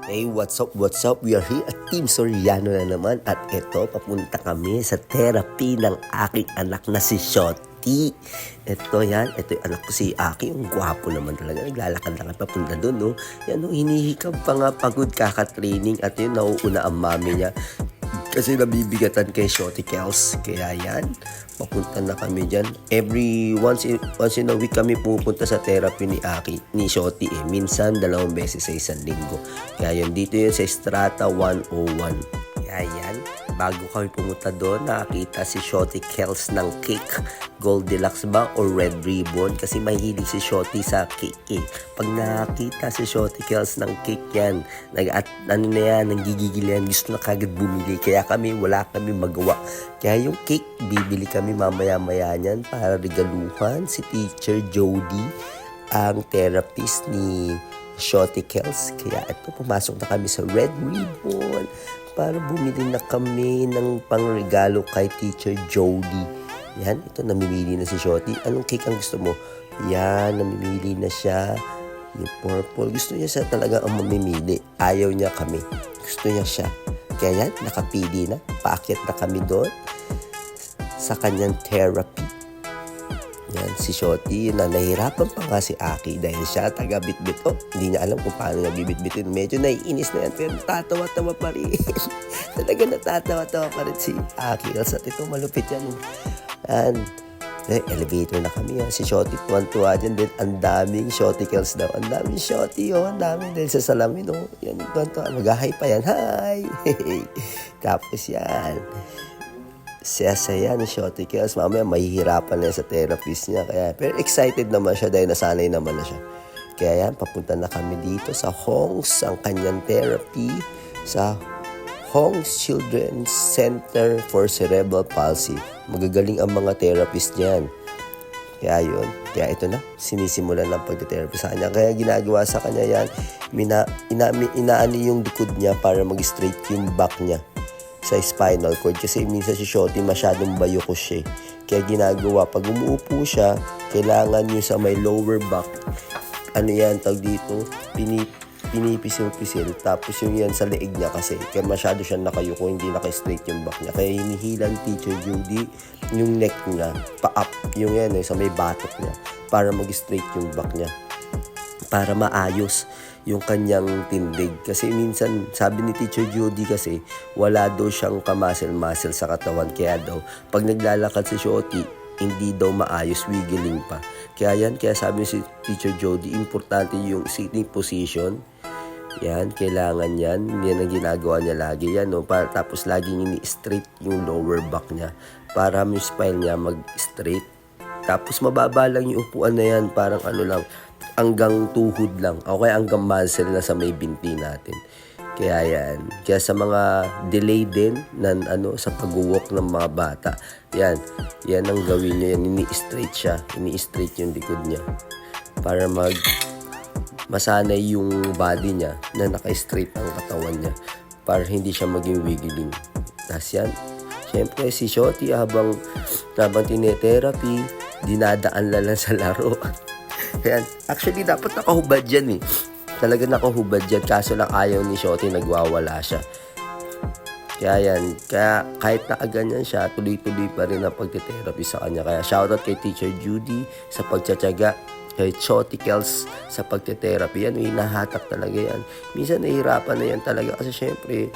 Hey, what's up, what's up? We are here at Team Soriano na naman at eto, papunta kami sa therapy ng aking anak na si Shoti. Ito yan, ito yung anak ko si Aki, yung gwapo naman talaga, naglalakad lang at papunta doon, no? Yan, no, hinihikab pa nga, pagod kaka-training at yun, nauuna ang mami niya. Kasi nabibigatan kay Shoti Kels. Kaya yan, papunta na kami dyan. Once in a week kami pupunta sa therapy ni Aki, ni Shoti Minsan 2 beses sa isang linggo. Kaya yun, dito yun sa Strata 101. Kaya yan, bago kami pumunta doon, nakakita si Shoti Kels ng cake. Gold Deluxe ba o Red Ribbon? Kasi mahilig si Shoti sa cake. Pag nakakita si Shoti Kels ng cake yan, nanggigigil yan, gusto na kagad bumili. Kaya wala kami magawa. Kaya yung cake, bibili kami mamaya-maya niyan para regaluhan si Teacher Jody, ang therapist ni Shoti Kels. Kaya ito, pumasok na kami sa Red Ribbon para bumili na kami ng pangregalo kay Teacher Jody. Yan, ito, namimili na si Shoti. Anong cake ang gusto mo? Yan, namimili na siya. Yung purple. Gusto niya siya talaga ang mamimili. Ayaw niya kami. Gusto niya siya. Kaya yan, nakapili na. Paakyat na kami doon sa kanyang therapy. Yan, si Shoti, na nahihirapan pa nga si Aki dahil siya taga-bitbit. Hindi niya alam kung paano niya bibit-bitin. Medyo naiinis na yan, pero natatawa-tawa pa rin. Talaga natatawa-tawa pa rin si Aki. At ito, malupit yan. And elevator na kami. Si Shoti, tuwan-tuwa dyan. Then, ang daming Shoti Kels daw. Ang daming Shoti, ang daming dahil sa salamin. Yan, tuwan-tuwa. Mag-hi pa yan. Hi! Tapos yan. Saya-saya ni Shoti Kels. Mamaya mahihirapan na sa therapist niya. Pero excited naman siya dahil nasanay naman na siya. Kaya yan, papunta na kami dito sa Hong's, ang kanyang therapy sa Hong's Children's Center for Cerebral Palsy. Magagaling ang mga therapist niyan. Kaya yun. Kaya ito na, sinisimulan ng pagte-therapy sa kanya. Kaya ginagawa sa kanya yan, inaano yung likod niya para mag-straight yung back niya sa spinal cord. Kasi minsan si Shoti masyadong bayokos siya. Kaya ginagawa, pag umuupo siya, kailangan yung sa may lower back, tag dito, pinipisil-pisil. Tapos yung yan sa leeg niya kasi. Kaya masyado siya nakayuko, hindi naka-straight yung back niya. Kaya hinihilan Teacher Judy yung neck niya, pa-up, yung yan sa may batok niya, para mag-straight yung back niya. Para maayos yung kanyang tindig. Kasi minsan, sabi ni Teacher Judy kasi, wala daw siyang kamuscle-muscle sa katawan. Kaya daw, pag naglalakad si Shoti, hindi daw maayos, wiggling pa. Kaya sabi ni si Teacher Judy, importante yung sitting position. Yan, kailangan yan. Yan ang ginagawa niya lagi. Yan, tapos laging ini-straight yung lower back niya para yung spine niya mag-straight. Tapos mababa lang yung upuan na yan, parang lang, hanggang tuhod lang. Okay, hanggang muscle na sa may binti natin. Kaya yan. Kaya sa mga delay din sa pag-walk ng mga bata, yan ang gawin niya. Ini-straight siya. Ini-straight yung likod niya. Para masanay yung body niya na naka-straight ang katawan niya. Para hindi siya maging wiggling. Tapos yan. Siyempre si Shoti habang tinetherapy, dinadaan lang sa laro. Yan. Actually, dapat nakahubad yan Talaga nakahubad yan. Kaso lang ayaw ni Shoti, nagwawala siya. Kaya yan. Kaya kahit nakaganyan siya, tuloy-tuloy pa rin ang pagte-therapy sa kanya. Kaya shoutout kay Teacher Judy sa pagtsatsaga. Kay Shoti Kels sa pagte-therapy. Yan, hinahatak talaga yan. Minsan nahihirapan na yan talaga. Kasi syempre,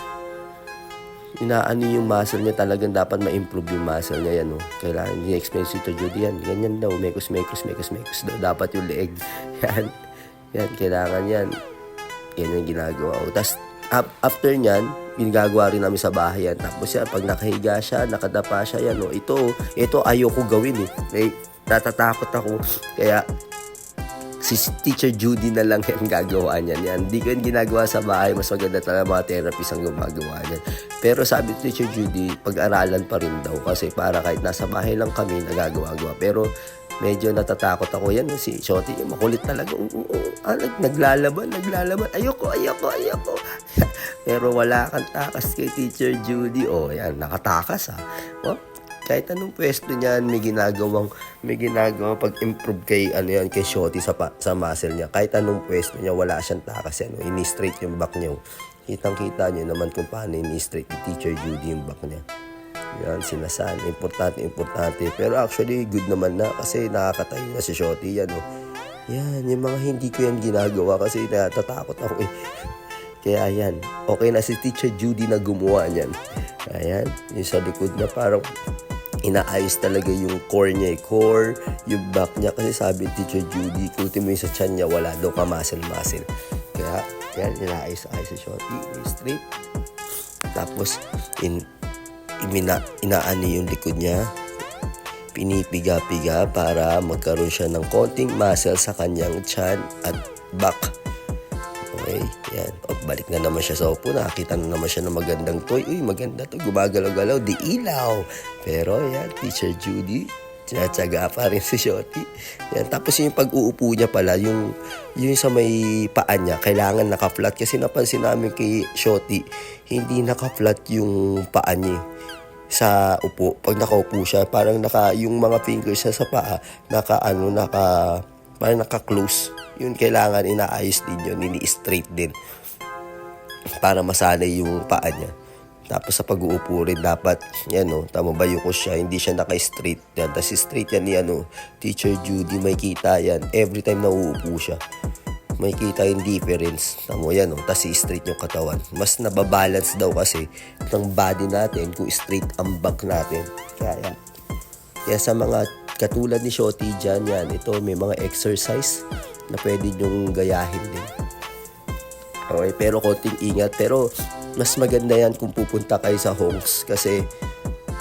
yung muscle niya, talagang dapat ma-improve yung muscle niya yan. Kailangan i-explain si Tito Judy yan. Ganyan daw, mekos daw. Dapat yung leeg. Yan, kailangan yan. Yan yung ginagawa. Tapos, after nyan, ginagawa rin namin sa bahay yan. Tapos yan, pag nakahiga siya, nakadapa siya yan. Ito ayoko gawin natatakot ako. Kaya, si Teacher Judy na lang yung gagawa niyan. Hindi ko yung ginagawa sa bahay. Mas maganda talaga mga therapist ang gumagawa niyan. Pero sabi ni Teacher Judy, pag-aralan pa rin daw. Kasi para kahit nasa bahay lang kami, nagagawa-gawa. Pero medyo natatakot ako. Yan, si Shoti, makulit talaga. Naglalaban. Ayoko. Pero wala kang takas kay Teacher Judy. Yan, nakatakas Kahit anong pwesto niyan, may ginagawang pag-improve kay kay Shotty sa muscle niya. Kahit anong pwesto niya, wala siyang takas, ini-straight yung back niya. Kitang-kita niyo naman kung paano ini-straight ni Teacher Judy yung back niya. Yan, sinasan. Importante. Pero actually, good naman na kasi nakakatayo na si Shotty. Yan, Yan, yung mga hindi ko yan ginagawa kasi natatakot ako Kaya yan, okay na si Teacher Judy na gumawa niyan. Ayan, yung sa likod na parang inaayos talaga yung core niya, yung back niya. Kasi sabi Teacher Judy, ultimo yung sa tiyan niya, wala daw ka muscle. Kaya, yan, inaayos si Shotty, straight. Tapos, inaani yung likod niya. Pinipiga-piga para magkaroon siya ng konting muscle sa kanyang tiyan at back. Okay, yan. Balik na naman siya sa upo. Nakakita na naman siya ng magandang toy. Uy, maganda to. Gumagalaw-galaw. Di ilaw. Pero yan, Teacher Judy, tiyatsaga pa rin si Shotty. Yan. Tapos yung pag-uupo niya pala, yung sa may paan niya, kailangan naka-flat. Kasi napansin namin kay Shotty, hindi naka-flat yung paan niya sa upo. Pag nakaupo siya, parang yung mga fingers niya sa paa, parang naka-close. Yun, kailangan inaayos din yun, ini-straight din para masanay yung paa niya. Tapos sa pag-uupo rin dapat, tama ba yung siya, hindi siya naka-straight yan. Tapos straight yan ni Teacher Judy, may kita yan. Every time na uupo siya, may kita yung difference. Tama yan, tapos straight yung katawan. Mas nababalance daw kasi ng body natin kung straight ang back natin. Kaya sa mga katulad ni Shotty dyan, ito may mga exercise na pwede nyong gayahin din. Okay, pero konting ingat. Pero mas maganda yan kung pupunta kayo sa Honks kasi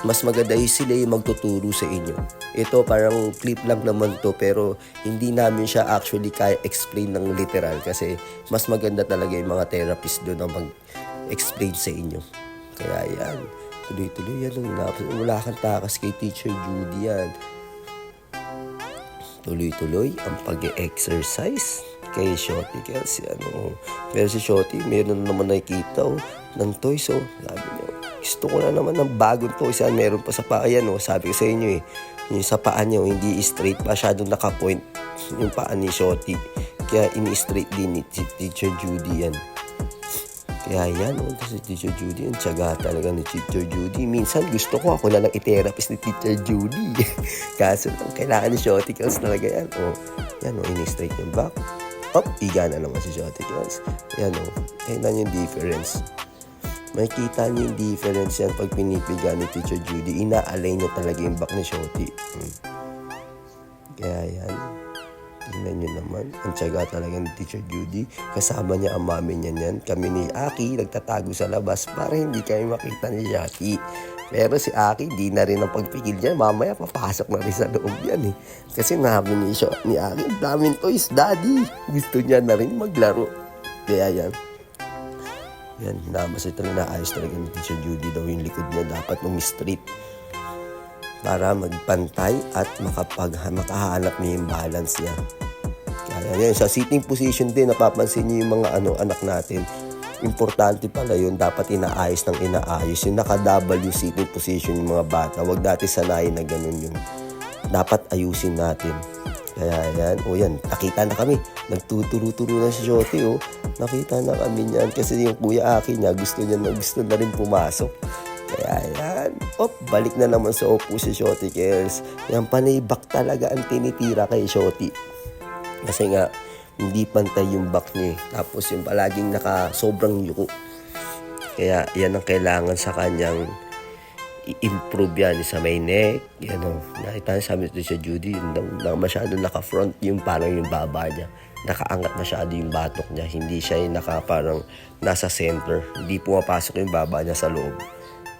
mas maganda sila yung magtuturo sa inyo. Ito parang clip lang naman to pero hindi namin siya actually kaya explain ng literal kasi mas maganda talaga yung mga therapist doon na mag-explain sa inyo. Kaya yan, tuloy-tuloy yan. Wala kang takas kay Teacher Judy yan. Tuloy-tuloy ang pag-exercise kay Shotty. Pero si Shotty, meron naman nakikita ng toys. Sabi niya, gusto ko na naman ng bagong toys. Meron pa sa paa yan. Sabi ko sa inyo yung sa paa niya, hindi straight. Masyadong naka-point yung paa ni Shotty. Kaya ini-straight din ni Teacher Judy yan. Kaya yan, si Teacher Judy, ang tiyaga talaga ni Teacher Judy. Minsan gusto ko ako na lang i-therapist ni Teacher Judy. Kaso kailangan ni Shotty Kills talaga yan. Ini-straight yung back. Iga na naman si Shotty Kills. Yan, ayun yung difference. Makikita niyo yung difference yan pag pinipiga ni Teacher Judy. Ina-align niya talaga yung back ni Shotty. Kaya yan. Tingnan nyo naman, ang tiyaga talaga ni Teacher Judy. Kasama niya ang mami niya niyan. Kami ni Aki, nagtatago sa labas para hindi kami makita ni Jackie. Pero si Aki, di na rin ang pagpikil niya. Mamaya, papasok na rin sa loob yan Kasi nabi ni Aki, daming toys, Daddy. Gusto niya na rin maglaro. Kaya yan. Yan, namasay talaga na ayos talaga ni Teacher Judy daw yung likod niya. Dapat straight para magpantay at makahanap niya yung balance niya. Kaya yan, sa sitting position din, napapansin niyo yung mga anak natin. Importante pala yun, dapat inaayos. Yung naka-W sitting position yung mga bata. Huwag dati sanayin na ganun yun. Dapat ayusin natin. Kaya yan, nakita na kami. Nagtuturo-turo na si Shotty, Nakita na kami niyan kasi yung kuya Aki niya, gusto na rin pumasok. Kaya yan, balik na naman sa upo si Shotty Kills. Yan, panay back talaga ang tinitira kay Shotty. Kasi nga, hindi pantay yung back niya. Tapos yung palaging sobrang yuko. Kaya yan ang kailangan sa kanyang i-improve yan sa may neck. Nakita niya, sabi ito si Judy, masyado naka-front yung parang yung baba niya. Nakaangat masyado yung batok niya. Hindi siya yung parang nasa center. Hindi pumapasok yung baba niya sa loob.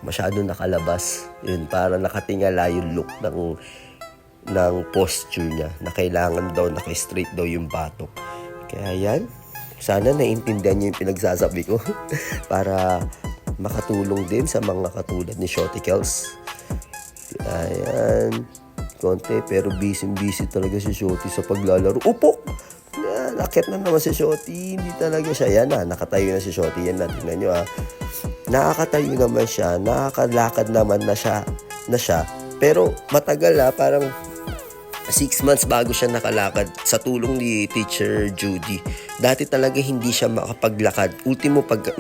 Masyado nakalabas. Yun, para nakatingala yung look ng posture niya na kailangan daw naka-straight daw yung batok. Kaya yan, sana naiintindihan niyo yung pinagsasabi ko para makatulong din sa mga katulad ni Shotty Kills. Ayan, konti pero busy talaga si Shotty sa paglalaro. Upok! Yan, akit na naman si Shotty. Hindi talaga siya. Yan nakatayo na si Shotty. Yan tingnan nyo Nakakatayo naman siya, nakakalakad naman na siya. Pero matagal parang 6 months bago siya nakalakad sa tulong ni Teacher Judy. Dati talaga hindi siya makapaglakad. Ultimo pag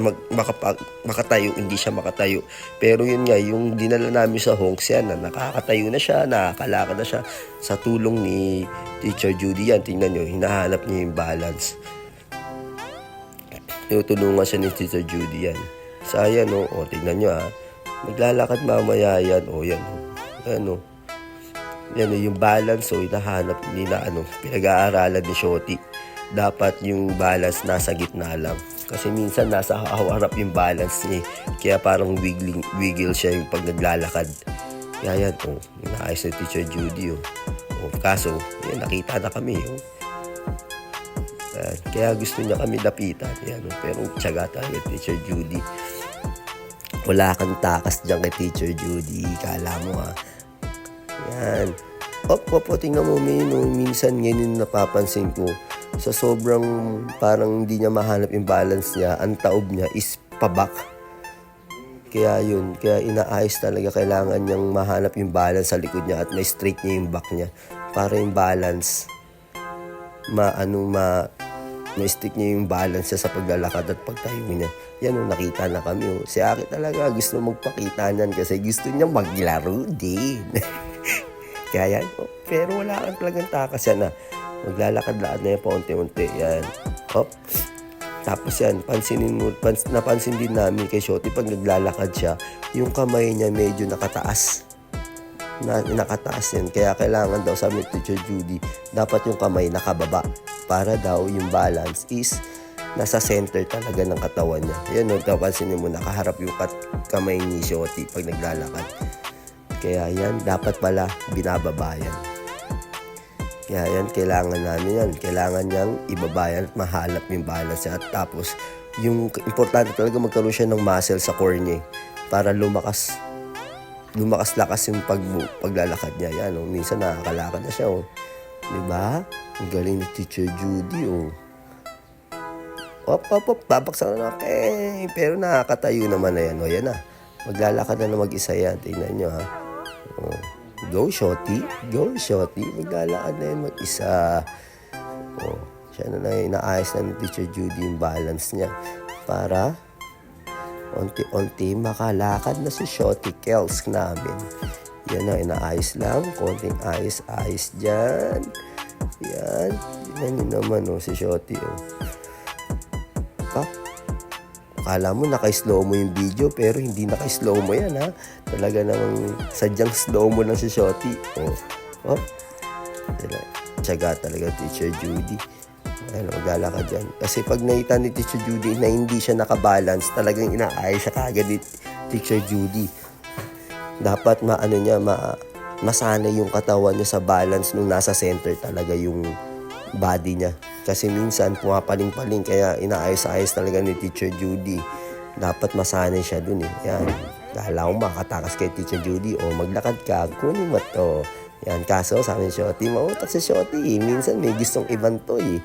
makatayo, hindi siya makatayo. Pero yun nga, yung dinala namin sa Honks yan, na nakakatayo na siya, nakakalakad na siya sa tulong ni Teacher Judy yan. Tingnan nyo, hinahanap niya yung balance. Tinutulungan siya ni Teacher Judy yan. So ayan tingnan nyo maglalakad mamaya yan. Yan yan yung balance hinahanap nila pinag-aaralan ni Shotty. Dapat yung balance nasa gitna lang kasi minsan nasa harap yung balance niya kaya parang wiggle siya yung pag naglalakad. Kaya yan inaayos ni Teacher Judy kaso nakita na kami kaya gusto niya kami lapitan pero tiyaga tayo Teacher Judy. Wala kang takas dyan kay Teacher Judy, kala mo yan. Tingnan mo minsan ngayon napapansin ko sa sobrang parang hindi niya mahanap yung balance niya, ang taob niya is pabak. Kaya inaayos talaga, kailangan niyang mahanap yung balance sa likod niya at may straight niya yung back niya para yung balance may stick niya yung balance niya sa paglalakad at pagtayo niya. Yan nakita na kami Si Aki talaga gusto magpakita niyan kasi gusto niya maglaro din. Kaya yan pero wala kang talagang takas yan maglalakad-lakad na yan paunti-unti yan. Tapos yan napansin din namin kay Shotty pag naglalakad siya yung kamay niya medyo nakataas yan kaya kailangan daw sabi ni Teacher Judy dapat yung kamay nakababa para daw yung balance is nasa center talaga ng katawan niya. Yan napansin mo nakaharap yung kamay ni Shotty pag naglalakad. Kaya yan, dapat pala binababa yan. Kaya yan, kailangan namin yan. Kailangan niyang ibaba yan at mahalap yung balance niya. At tapos, yung importante talaga magkaroon siya ng muscle sa core niya para lumakas-lakas yung paglalakad niya. Yan, minsan nakakalakad na siya. Diba? Ang galing ni Teacher Judy. Babaksan na pero nakakatayo naman na yan. Yan na. Maglalakad na mag-isa yan. Tingnan nyo Go Shotty. Maglalakad na yan mag-isa. Siya na inaayos na ni Teacher Judy yung balance niya para unti-unti makalakad na si Shotty Kels namin. Yan na, inaayos lang. Konting ayos dyan. Yan. Yan yun naman si Shotty Akala mo naka-slow mo yung video pero hindi naka-slow mo yan Talaga namang sadyang slow mo lang si Shotty. Tiyaga talaga Teacher Judy. Maglalakad dyan. Kasi pag nakita ni Teacher Judy na hindi siya nakabalance, talagang inaayos siya kagad ni Teacher Judy. Dapat masanay yung katawan niya sa balance nung nasa center talaga yung body niya. Kasi minsan pumapaling-paling kaya inaayos-ayos talaga ni Teacher Judy. Dapat masanay siya dun Yan. Kala ko makatakas kay Teacher Judy maglakad ka, kunin mo to. Yan. Kaso sabi ni Shotty, mautak si Shotty. Minsan may gustong ibantoy.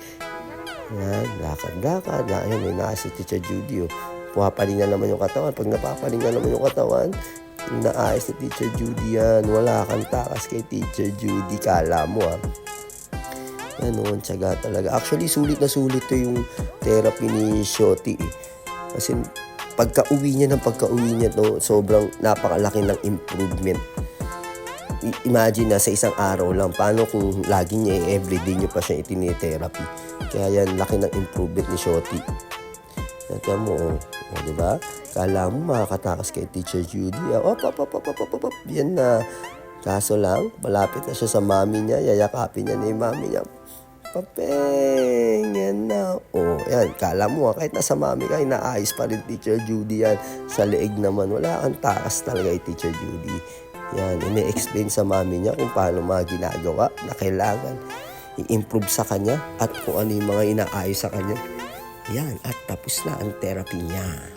Yan. Lakad-lakad. Yan. May naayos si Teacher Judy Pumapaling na naman yung katawan. Pag napapaling na naman yung katawan, inaayos si Teacher Judy yan. Wala kang takas kay Teacher Judy. Kala mo tiyaga talaga. Actually, sulit na sulit to yung therapy ni Shotty Kasi pagka-uwi niya sobrang napakalaki ng improvement. Imagine na sa isang araw lang, paano kung lagi niya everyday niyo pa siya itinitherapy. Kaya yan, laki ng improvement ni Shotty. Kaya mo, diba? Kala mo makakatakas kay Teacher Judy. Yan na. Kaso lang, malapit na siya sa mami niya, yayakapin niya na yung mami niya. Papeng! Yan na. Yan. Kala mo kahit nasa mami ka, inaayos pa rin Teacher Judy yan. Sa leeg naman, wala kang takas talaga kay Teacher Judy. Yan. Ine-explain sa mami niya kung paano mga ginagawa na kailangan i-improve sa kanya at kung ano yung mga inaayos sa kanya. Yan. At tapos na ang therapy niya.